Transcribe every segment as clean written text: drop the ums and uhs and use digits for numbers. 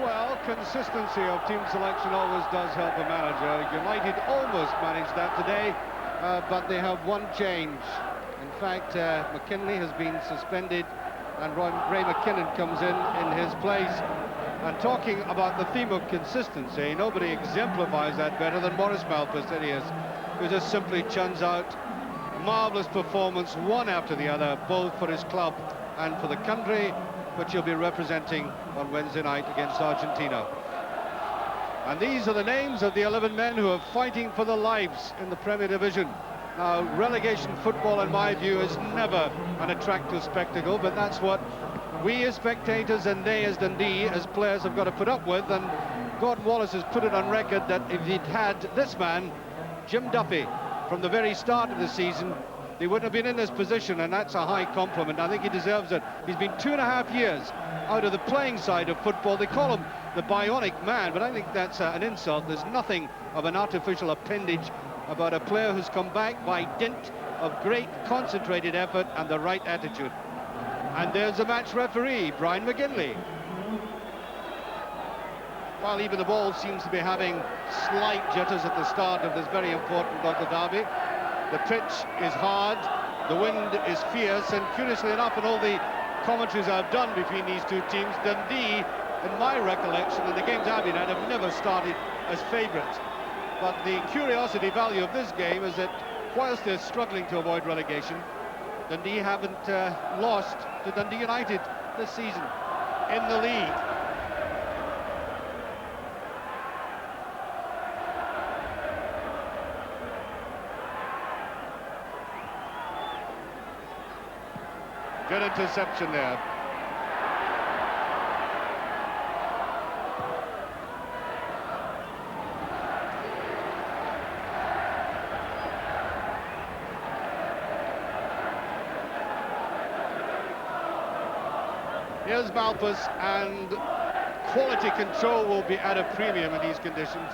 Well, consistency of team selection always does help a manager. United almost managed that today, but they have one change. In fact, McKinley has been suspended, and Ray McKinnon comes in his place. And talking about the theme of consistency, nobody exemplifies that better than Maurice Malpas, that he is, who just simply churns out marvellous performance, one after the other, both for his club and for the country, which he'll be representing on Wednesday night against Argentina. And these are the names of the 11 men who are fighting for their lives in the Premier Division. Now, relegation football, in my view, is never an attractive spectacle, but that's what we as spectators and they as Dundee, as players, have got to put up with. And Gordon Wallace has put it on record that if he'd had this man, Jim Duffy, from the very start of the season, they wouldn't have been in this position, and that's a high compliment. I think he deserves it. He's been 2.5 years out of the playing side of football. They call him the bionic man, but I think that's an insult. There's nothing of an artificial appendage about a player who's come back by dint of great concentrated effort and the right attitude. And there's the match referee, Brian McGinley. While even the ball seems to be having slight jitters at the start of this very important local derby, the pitch is hard, the wind is fierce, and curiously enough, in all the commentaries I've done between these two teams, Dundee, in my recollection, in the games I've been at, have never started as favourites. But the curiosity value of this game is that whilst they're struggling to avoid relegation, Dundee haven't lost to Dundee United this season in the league. Good interception there. Here's Malpas, and quality control will be at a premium in these conditions.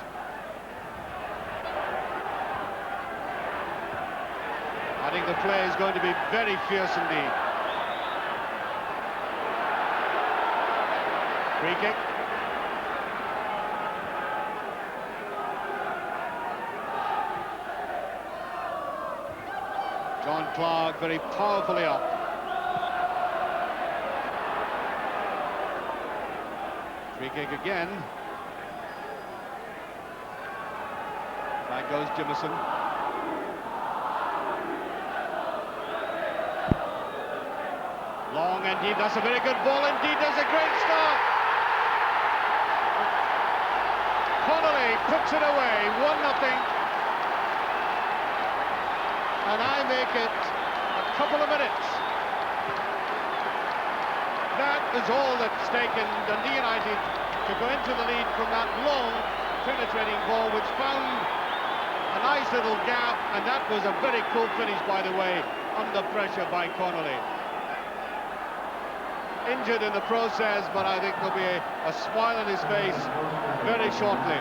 I think the play is going to be very fierce indeed. Free kick. John Clark very powerfully up. Free kick again. Back goes Jimison. Long and deep. That's a very good ball indeed. There's a great start. Connolly puts it away, 1-0. And I make it a couple of minutes. That is all that's taken Dundee United to go into the lead from that long penetrating ball, which found a nice little gap, and that was a very cool finish, by the way, under pressure by Connolly. Injured in the process, but I think there'll be a smile on his face very shortly.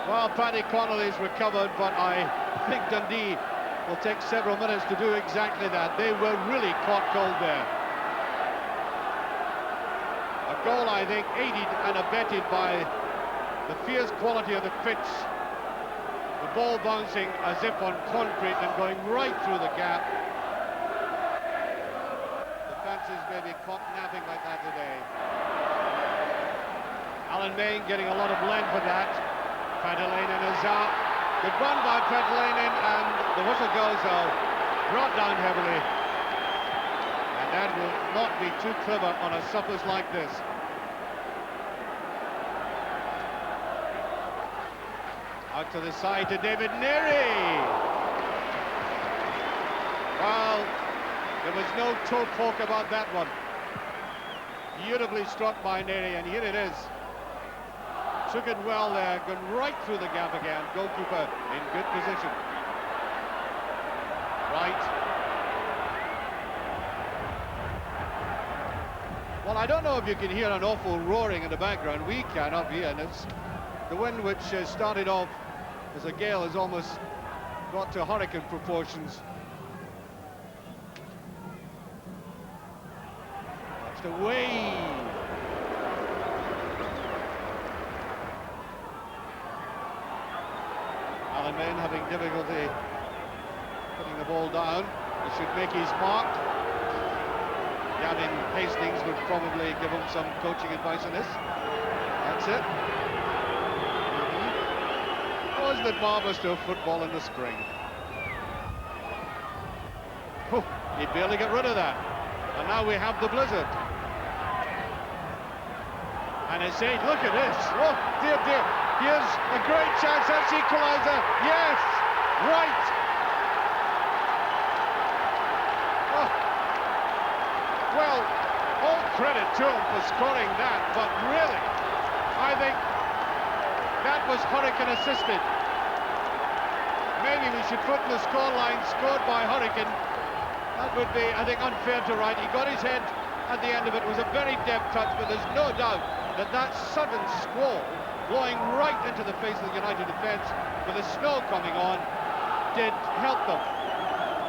Well, Paddy Connolly's recovered, but I think Dundee will take several minutes to do exactly that. They were really caught cold there. A goal, I think, aided and abetted by the fierce quality of the pitch. The ball bouncing as if on concrete and going right through the gap. May be caught napping like that today. Alan Main getting a lot of length for that. Petelainen is out. Good run by Petelainen, and the whistle goes out. Brought down heavily. And that will not be too clever on a surface like this. Out to the side to David Neary. Well, there was no toe poke about that one. Beautifully struck by Neary, and here it is. Took it well there, gone right through the gap again. Goalkeeper in good position. Right. Well, I don't know if you can hear an awful roaring in the background. We can up here, and it's the wind which started off as a gale has almost got to hurricane proportions. Stretched away. Alan Main having difficulty putting the ball down. He should make his mark. Gavin Hastings would probably give him some coaching advice on this. That's it. Wasn't it marvellous to have football in the spring? Oh, he'd barely get rid of that. And now we have the blizzard. And it's 8, look at this. Oh, dear, dear. Here's a great chance, that's equalizer. Yes, right. Oh. Well, all credit to him for scoring that, but really, I think that was Hurricane assisted. Maybe we should put in the scoreline scored by Hurricane. That would be, I think, unfair to write. He got his head at the end of it. It was a very deft touch, but there's no doubt that that sudden squall blowing right into the face of the United defence with the snow coming on did help them.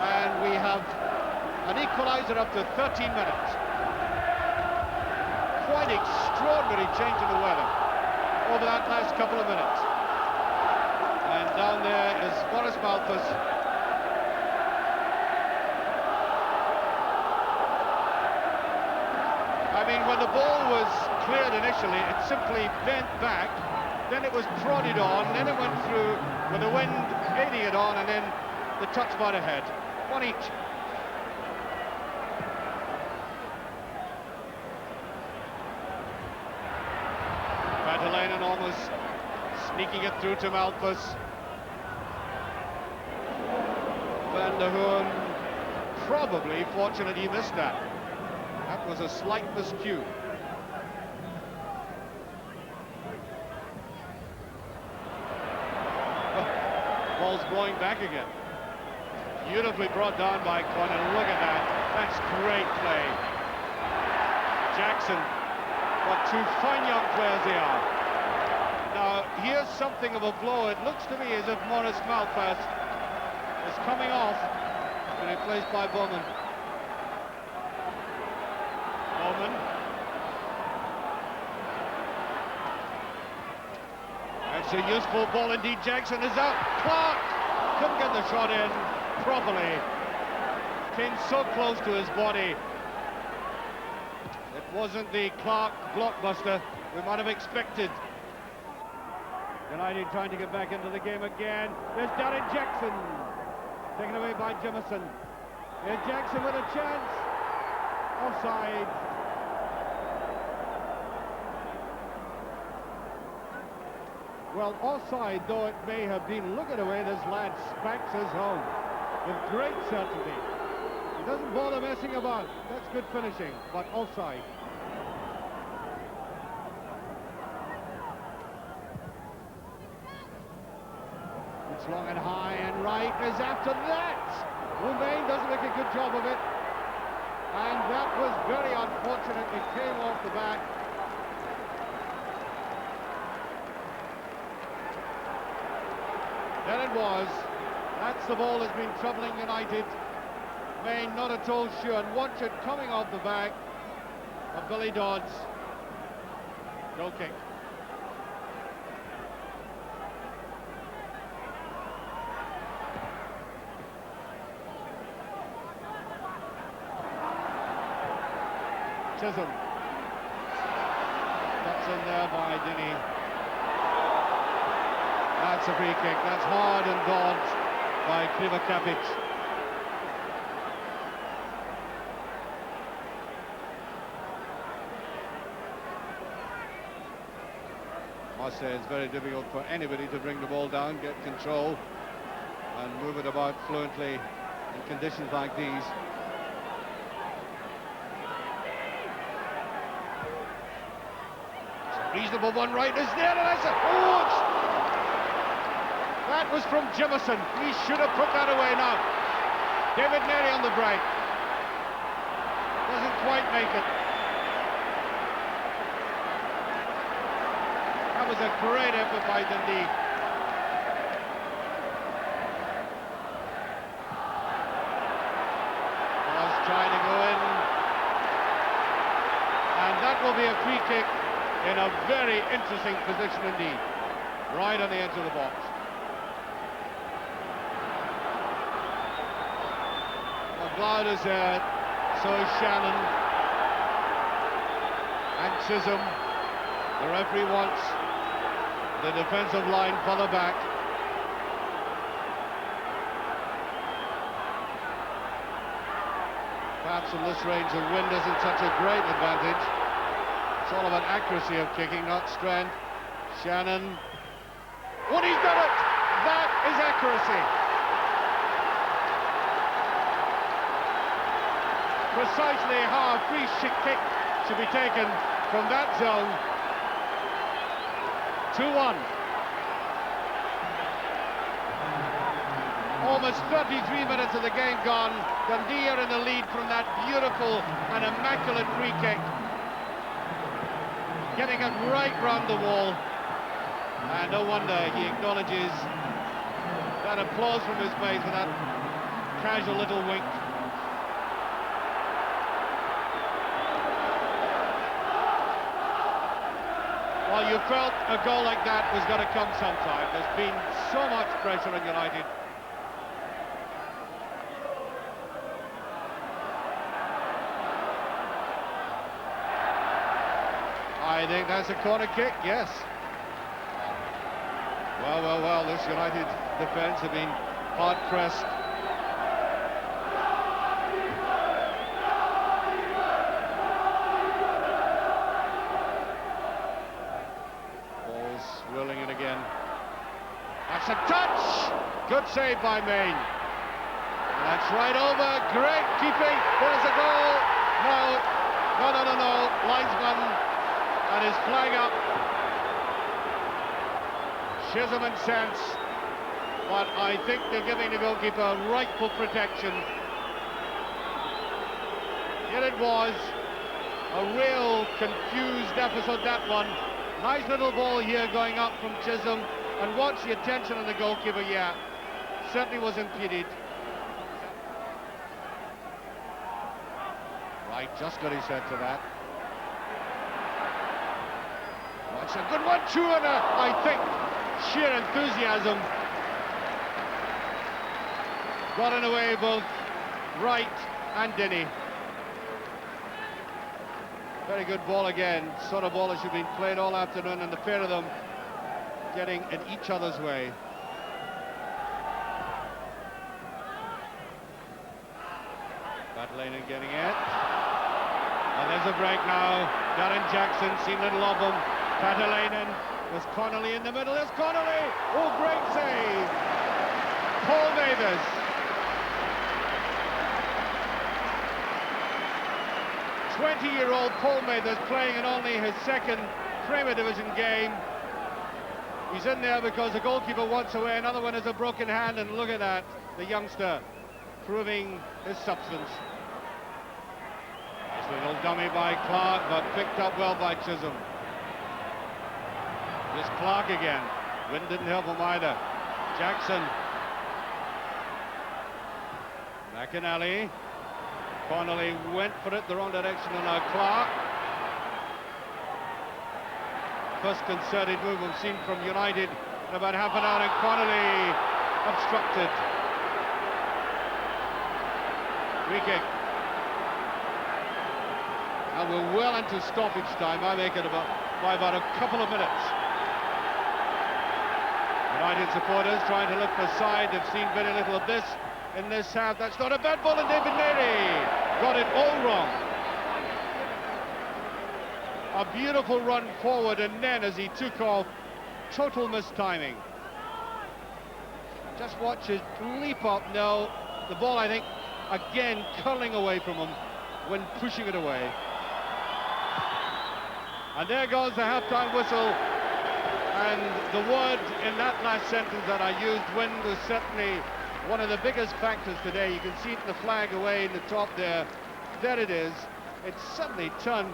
And we have an equaliser up to 13 minutes. Quite extraordinary change in the weather over that last couple of minutes. And down there is Boris Malthus. I mean, when the ball was cleared initially, it simply bent back, then it was prodded on, then it went through with the wind aiding it on, and then the touch by the head. One each. Vatalainen almost sneaking it through to Malthus. Van der Hoorn probably fortunate he missed that. That was a slight miscue. Ball's blowing back again. Beautifully brought down by Conan. Look at that. That's great play. Jackson. What two fine young players they are. Now, here's something of a blow. It looks to me as if Maurice Malthus is coming off and replaced by Bowman. Bowman. That's a useful ball indeed. Jackson is out. Clark couldn't get the shot in properly. Came so close to his body. It wasn't the Clark blockbuster we might have expected. United trying to get back into the game again. There's Darren Jackson. Taken away by Jimison. Here's Jackson with a chance. Offside. Well, offside though it may have been, look at the way this lad spanks his home with great certainty. He doesn't bother messing about. That's good finishing, but offside. It's long and high, and right is after that. Romain doesn't make a good job of it. And that was very unfortunate. It came off the back. There it was. That's the ball that's been troubling United. Main not at all sure, and watch it coming off the back of Billy Dodds. Goal kick. Chisholm. That's in there by Dundee. That's a free kick. That's hard and dodged by Krivokapic. Must say it's very difficult for anybody to bring the ball down, get control, and move it about fluently in conditions like these. Reasonable one right is there, and that's a... Oh, that was from Jimison. He should have put that away now. David Neary on the break. Doesn't quite make it. That was a great effort by Dundee. Was trying to go in. that will be a free kick in a very interesting position indeed, right on the edge of the box. McLeod is there, so is Shannon and Chisholm. The referee wants the defensive line further back. Perhaps in this range the wind isn't such a great advantage. It's all about accuracy of kicking, not strength. Shannon. Oh, he's done it! That is accuracy. Precisely how a free kick should be taken from that zone. 2-1. Almost 33 minutes of the game gone. Dundee are in the lead from that beautiful and immaculate free kick. Getting it right round the wall. And no wonder he acknowledges that applause from his base with that casual little wink. Well, you felt a goal like that was going to come sometime. There's been so much pressure on United. I think that's a corner kick, yes. Well, this United defence have been hard-pressed. Ball's rolling in again. That's a touch! Good save by Main. That's right over, great keeping, there's a goal! No, linesman and his flag up. Chisholm and Sense, but I think they're giving the goalkeeper rightful protection. Here it was, a real confused episode, that one. Nice little ball here going up from Chisholm, and watch the attention on the goalkeeper, yeah, certainly was impeded. Right, just got his head to that. That's a good one, too, and I think sheer enthusiasm got in the way both Wright and Denny. Very good ball again, sort of ball that should have been played all afternoon, and the pair of them getting in each other's way. Battling getting it. And there's a break now. Darren Jackson, seen little of them. Patalainen. There's Connolly in the middle. There's Connolly. Oh, great save. Paul Mathers. '20-year-old Paul Mathers playing in only his second Premier Division game. He's in there because the goalkeeper wants away. Another one has a broken hand, and look at that. The youngster proving his substance. Nice little dummy by Clark, but picked up well by Chisholm. Here's Clark again. Wind didn't help him either. Jackson. McInally. Connolly went for it the wrong direction, and now Clark. First concerted move we've seen from United in about half an hour, and Connolly obstructed. Free kick. And we're well into stoppage time. I make it by about a couple of minutes. United supporters trying to look for a side. They've seen very little of this in this half. That's not a bad ball, and David Mary got it all wrong. A beautiful run forward, and then as he took off, total mistiming. Just watch it leap up. No, the ball, I think, again curling away from him when pushing it away. And there goes the half-time whistle. And the word in that last sentence that I used, wind, was certainly one of the biggest factors today. You can see it in the flag away in the top there. There it is. It's suddenly turned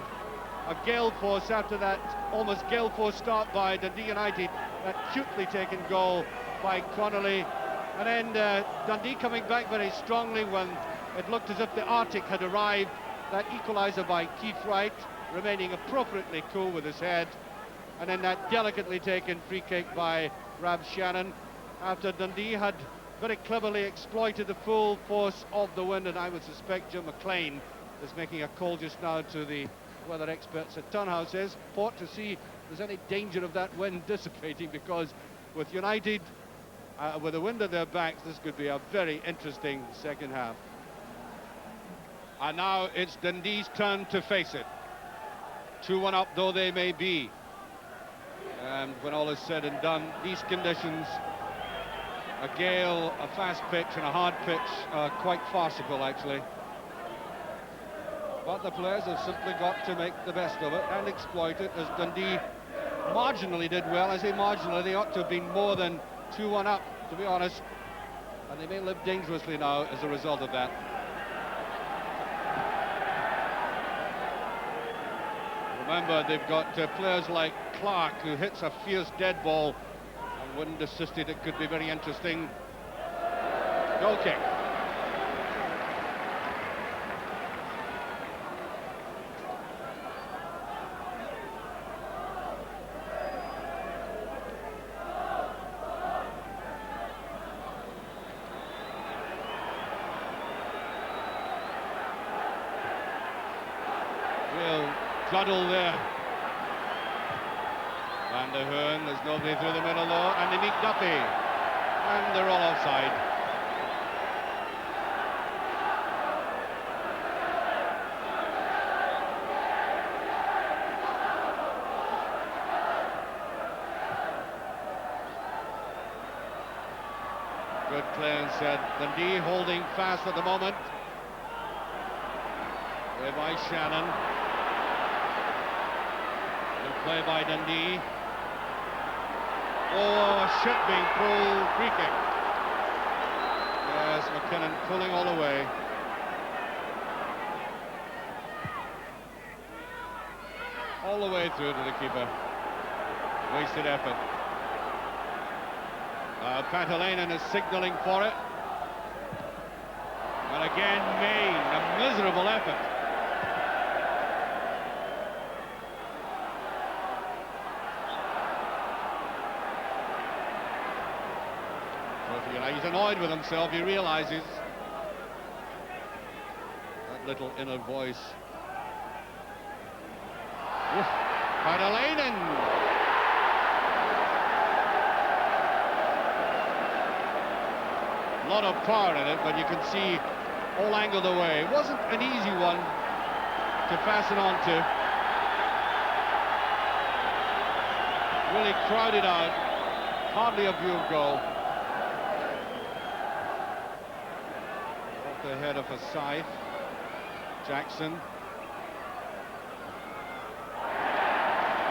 a gale force after that almost gale force start by Dundee United. That cutely taken goal by Connolly. And then Dundee coming back very strongly when it looked as if the Arctic had arrived. That equalizer by Keith Wright remaining appropriately cool with his head. And then that delicately taken free kick by Rab Shannon, after Dundee had very cleverly exploited the full force of the wind. And I would suspect Jim McLean is making a call just now to the weather experts at Turnhouses, Port, to see if there's any danger of that wind dissipating, because with United with the wind at their backs, this could be a very interesting second half. And now it's Dundee's turn to face it. 2-1 up though they may be. And when all is said and done, these conditions, a gale, a fast pitch and a hard pitch, are quite farcical actually. But the players have simply got to make the best of it and exploit it, as Dundee marginally did well. I say marginally, they ought to have been more than 2-1 up, to be honest. And they may live dangerously now as a result of that. Remember, they've got players like Clark, who hits a fierce dead ball, and wind assisted, it could be very interesting. Goal kick. Muddle there. Van der Hoorn, there's nobody through the middle though, and they meet Duffy. And they're all offside. Good clearance, said Dundee, holding fast at the moment. There by Shannon. Play by Dundee. Oh, a ship being pulled, free kick. Yes, McKinnon pulling all the way. All the way through to the keeper. Wasted effort. Pantalainen is signalling for it. And again, Main, a miserable effort. He's annoyed with himself, he realizes that little inner voice. Pantalainen! A lot of power in it, but you can see all angled away. It wasn't an easy one to fasten onto. Really crowded out, hardly a view of goal. The head of a scythe. Jackson.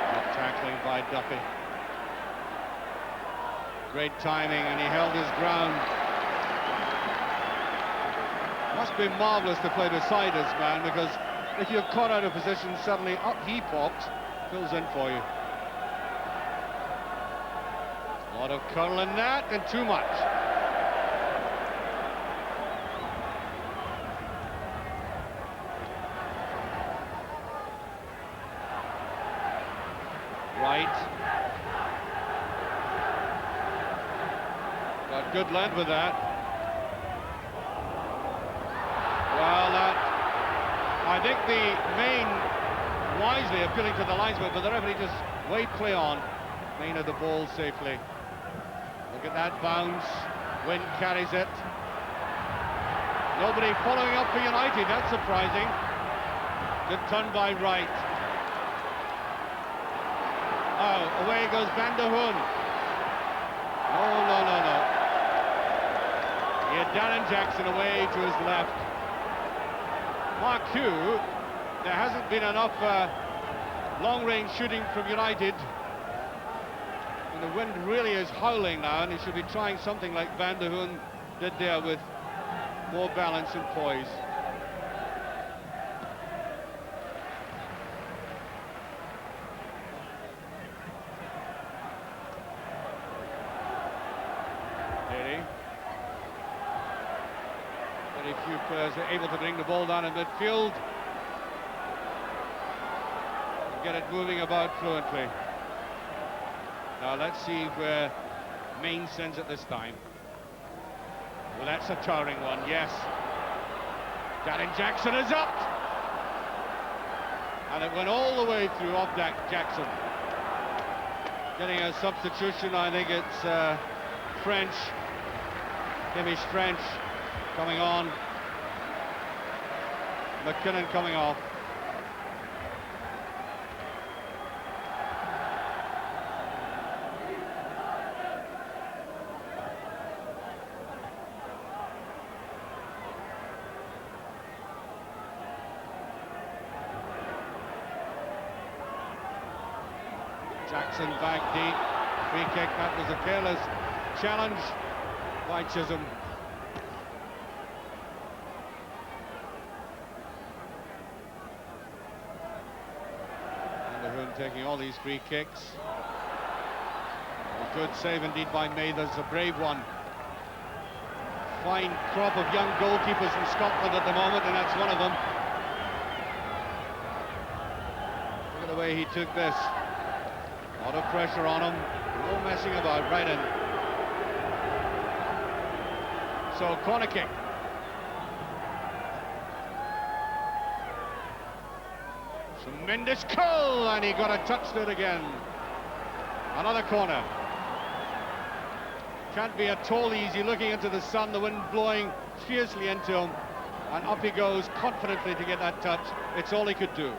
Good tackling by Duffy. Great timing, and he held his ground. Must be marvellous to play beside his man, because if you're caught out of position, suddenly up he pops, fills in for you. A lot of curl in that, and too much. Got good length with that. Well, I think the Main wisely appealing to the linesman, but the referee just wait play on. Main of the ball safely. Look at that bounce. Wind carries it. Nobody following up for United, that's surprising. Good turn by Wright. Oh, away goes Van der Hoorn. No. He had Darren Jackson away to his left. Mark Hugh, there hasn't been enough long-range shooting from United. And the wind really is howling now, and he should be trying something like Van der Hoorn did there, with more balance and poise. Very few players are able to bring the ball down in midfield. get it moving about fluently. Now let's see where Maine sends it this time. Well, that's a towering one, yes. Darren Jackson is up! And it went all the way through off Jackson. Getting a substitution, I think it's French. Hamish French coming on. McKinnon coming off. Jackson back deep, free kick. That was a careless challenge by Chisholm. And Hoon taking all these free kicks. A good save indeed by Mathers, a brave one. Fine crop of young goalkeepers in Scotland at the moment, and that's one of them. Look at the way he took this. A lot of pressure on him, no messing about, right in. So, corner kick. Tremendous goal, and he got a touch there again. Another corner. Can't be at all easy, looking into the sun, the wind blowing fiercely into him, and up he goes confidently to get that touch. It's all he could do.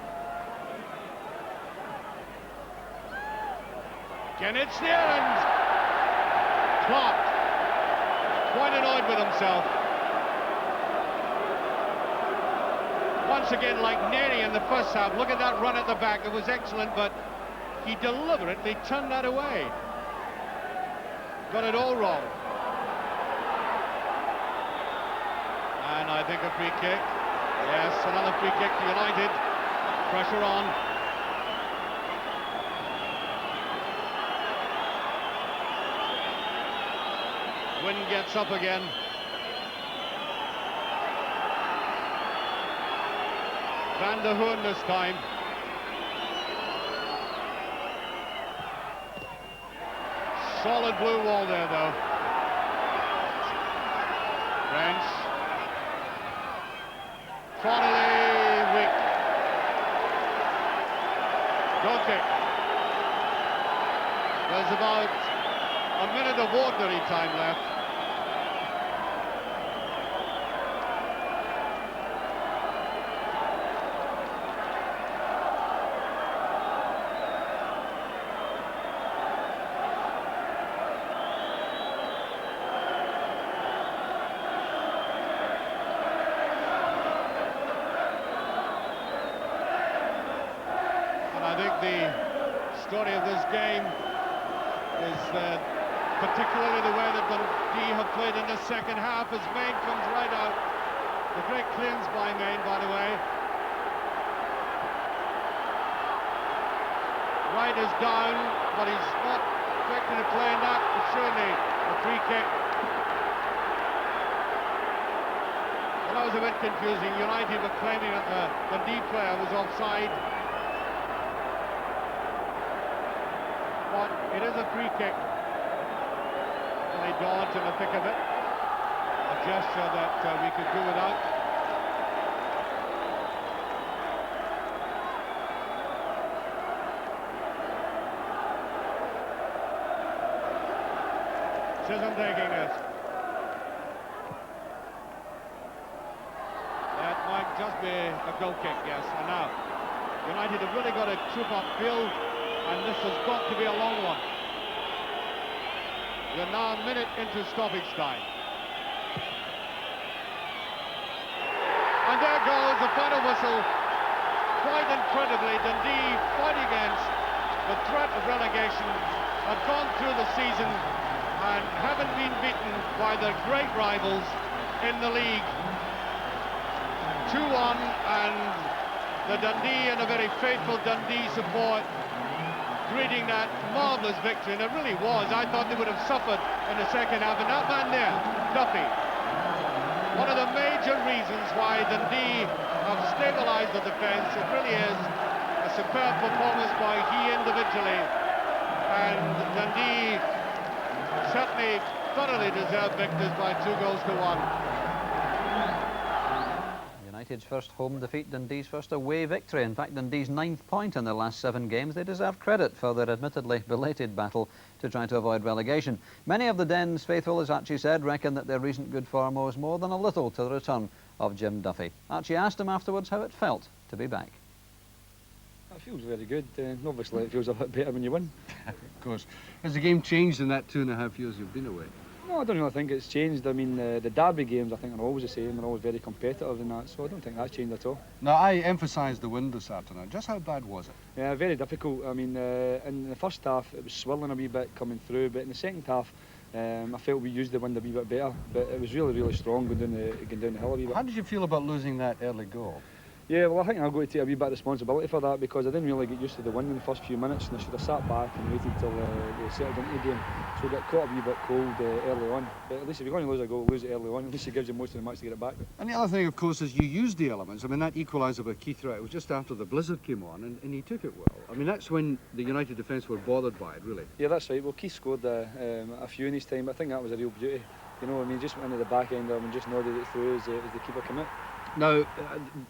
Again, it's there, and Clark, quite annoyed with himself. Once again, like Neri in the first half, look at that run at the back. It was excellent, but he deliberately turned that away. Got it all wrong. And I think a free kick. Yes, another free kick to United. Pressure on. Wind gets up again. Van der Hoorn this time. Solid blue wall there, though. French. Connolly, weak. Goal kick. There's about a minute of ordinary time left. I think the story of this game is particularly the way that Dundee have played in the second half as Maine comes right out. The great clearance by Maine, by the way. Wright is down, but he's not expecting to play in that. But surely a free kick. Well, that was a bit confusing. United were claiming that the Dundee player was offside. But it is a free kick. And they dodge in the thick of it. A gesture that we could do without. Chisholm taking this. That might just be a goal kick, yes. And now, United have really got to troop up field. And this has got to be a long one. We're now a minute into stoppage time. And there goes the final whistle. Quite incredibly, Dundee, fighting against the threat of relegation, have gone through the season and haven't been beaten by their great rivals in the league. 2-1, and the Dundee and a very faithful Dundee support greeting that marvellous victory, and it really was. I thought they would have suffered in the second half, and that man there, Duffy, one of the major reasons why Dundee have stabilised the defence. It really is a superb performance by he individually, and Dundee certainly thoroughly deserved victors by 2-1. United's first home defeat, Dundee's first away victory. In fact, Dundee's 9th point in their last 7 games. They deserve credit for their admittedly belated battle to try to avoid relegation. Many of the Den's faithful, as Archie said, reckon that their recent good form owes more than a little to the return of Jim Duffy. Archie asked him afterwards how it felt to be back. It feels very good. Obviously, it feels a bit better when you win. Of course. Has the game changed in that 2.5 years you've been away? No, I don't really think it's changed. I mean, the derby games, I think, are always the same. They're always very competitive and that, so I don't think that's changed at all. Now, I emphasised the wind this afternoon. Just how bad was it? Yeah, very difficult. I mean, in the first half, it was swirling a wee bit coming through, but in the second half, I felt we used the wind a wee bit better, but it was really, really strong going down the hill a wee bit. How did you feel about losing that early goal? Yeah, well, I think I've got to take a wee bit of responsibility for that because I didn't really get used to the wind in the first few minutes and I should have sat back and waited till they settled into the game. So we got caught a wee bit cold early on. But at least if you're going to lose a goal, lose it early on. At least it gives you most of the match to get it back. And the other thing, of course, is you used the elements. I mean, that equaliser by Keith Wright, it was just after the blizzard came on and he took it well. I mean, that's when the United defence were bothered by it, really. Yeah, that's right. Well, Keith scored a few in his time, but I think that was a real beauty. You know, I mean, just went into the back end of him and just nodded it through as the keeper came out. Now,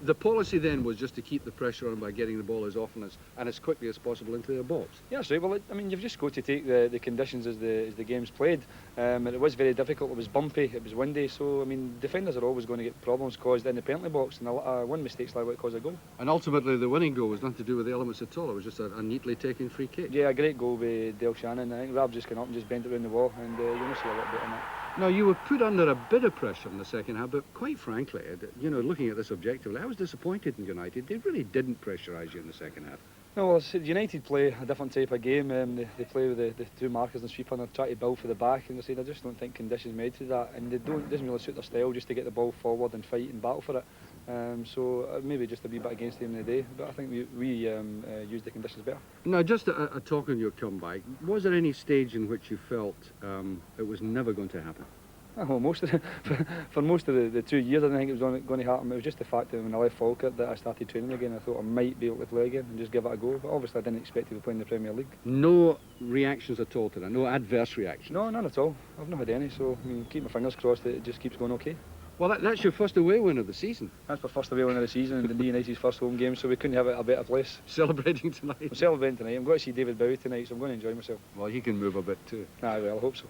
the policy then was just to keep the pressure on by getting the ball as often and as quickly as possible into their box. Yeah, that's right. Well, I mean, you've just got to take the conditions as the game's played. And it was very difficult. It was bumpy. It was windy. So, I mean, defenders are always going to get problems caused in the penalty box, and one mistake's likely to cause a goal. And ultimately, the winning goal was nothing to do with the elements at all. It was just a neatly taken free kick. Yeah, a great goal by Del Shannon. I think Rab just came up and just bent it around the wall, and you're going to see a lot better on that. Now, you were put under a bit of pressure in the second half, but quite frankly, you know, looking at this objectively, I was disappointed in United. They really didn't pressurise you in the second half. No, well, United play a different type of game. They play with the 2 markers and sweeper, and they try to build for the back. And I just don't think conditions made to that, and it doesn't really suit their style just to get the ball forward and fight and battle for it. So maybe just a wee bit against them in the day, but I think we used the conditions better. Now, just a talk on your comeback, was there any stage in which you felt it was never going to happen? Well, for most of the 2 years, I didn't think it was going to happen. It was just the fact that when I left Falkirk that I started training again. I thought I might be able to play again and just give it a go, but obviously I didn't expect to be playing in the Premier League. No reactions at all to that? No adverse reactions? No, none at all. I've not had any, so I mean, keep my fingers crossed that it just keeps going okay. Well, that's your first away win of the season. That's my first away win of the season and Dundee United's first home game, so we couldn't have it a better place. Celebrating tonight? I'm celebrating tonight. I'm going to see David Bowie tonight, so I'm going to enjoy myself. Well, he can move a bit too. Well, I hope so.